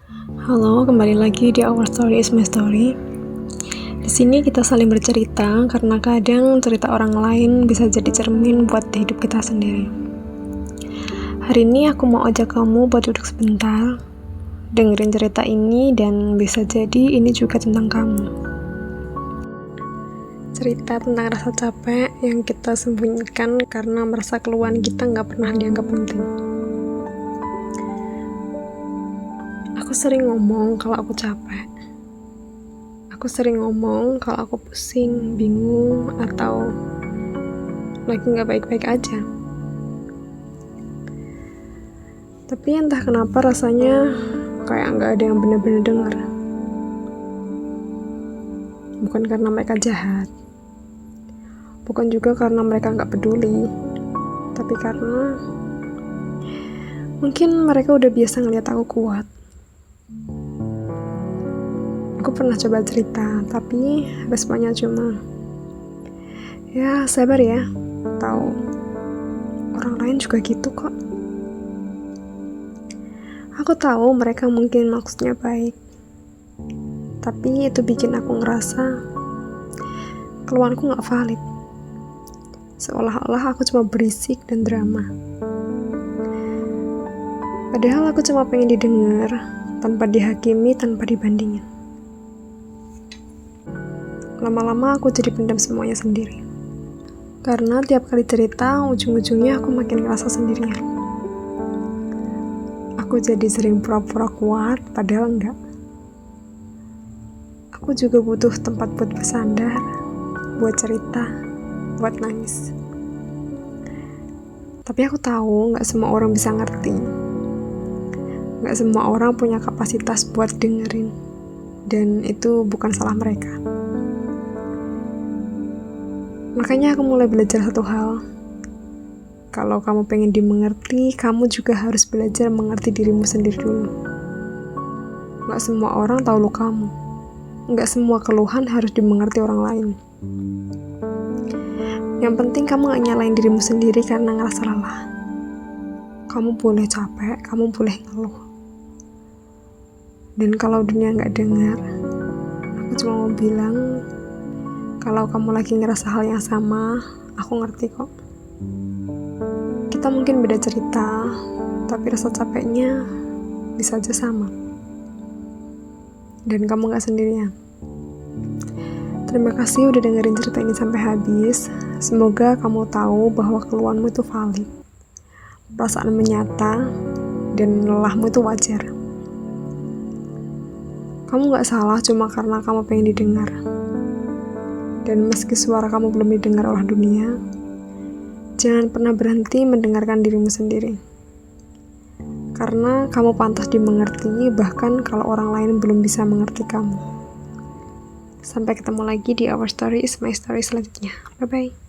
Halo, kembali lagi di Our Story is My Story. Di sini kita saling bercerita karena kadang cerita orang lain bisa jadi cermin buat hidup kita sendiri. Hari ini aku mau ajak kamu buat duduk sebentar, dengerin cerita ini dan bisa jadi ini juga tentang kamu. Cerita tentang rasa capek yang kita sembunyikan karena merasa keluhan kita nggak pernah dianggap penting. Aku sering ngomong kalau aku capek. Aku sering ngomong kalau aku pusing, bingung, atau lagi nggak baik-baik aja. Tapi entah kenapa rasanya kayak nggak ada yang benar-benar dengar. Bukan karena mereka jahat, bukan juga karena mereka nggak peduli, tapi karena mungkin mereka udah biasa ngeliat aku kuat. Aku pernah coba cerita, tapi responnya cuma, ya sabar ya, tahu orang lain juga gitu kok. Aku tahu mereka mungkin maksudnya baik, tapi itu bikin aku ngerasa keluhanku gak valid. Seolah-olah aku cuma berisik dan drama. Padahal aku cuma pengen didengar, tanpa dihakimi, tanpa dibandingin. Lama-lama aku jadi pendam semuanya sendiri. Karena tiap kali cerita, ujung-ujungnya aku makin ngerasa sendirian. Aku jadi sering pura-pura kuat, padahal enggak. Aku juga butuh tempat buat bersandar, buat cerita, buat nangis. Tapi aku tahu gak semua orang bisa ngerti. Gak semua orang punya kapasitas buat dengerin. Dan itu bukan salah mereka. Makanya aku mulai belajar satu hal. Kalau kamu pengen dimengerti, kamu juga harus belajar mengerti dirimu sendiri dulu. Gak semua orang tahu lukamu. Gak semua keluhan harus dimengerti orang lain. Yang penting kamu gak nyalain dirimu sendiri karena ngerasa lelah. Kamu boleh capek, kamu boleh ngeluh. Dan kalau dunia gak dengar, aku cuma mau bilang, kalau kamu lagi ngerasa hal yang sama, aku ngerti kok. Kita mungkin beda cerita, tapi rasa capeknya bisa aja sama. Dan kamu gak sendirian. Terima kasih udah dengerin cerita ini sampai habis. Semoga kamu tahu bahwa keluhanmu itu valid. Perasaan menyata dan lelahmu itu wajar. Kamu gak salah cuma karena kamu pengen didengar. Dan meski suara kamu belum didengar oleh dunia, jangan pernah berhenti mendengarkan dirimu sendiri. Karena kamu pantas dimengerti, bahkan kalau orang lain belum bisa mengerti kamu. Sampai ketemu lagi di Our Story is My Story selanjutnya. Bye-bye.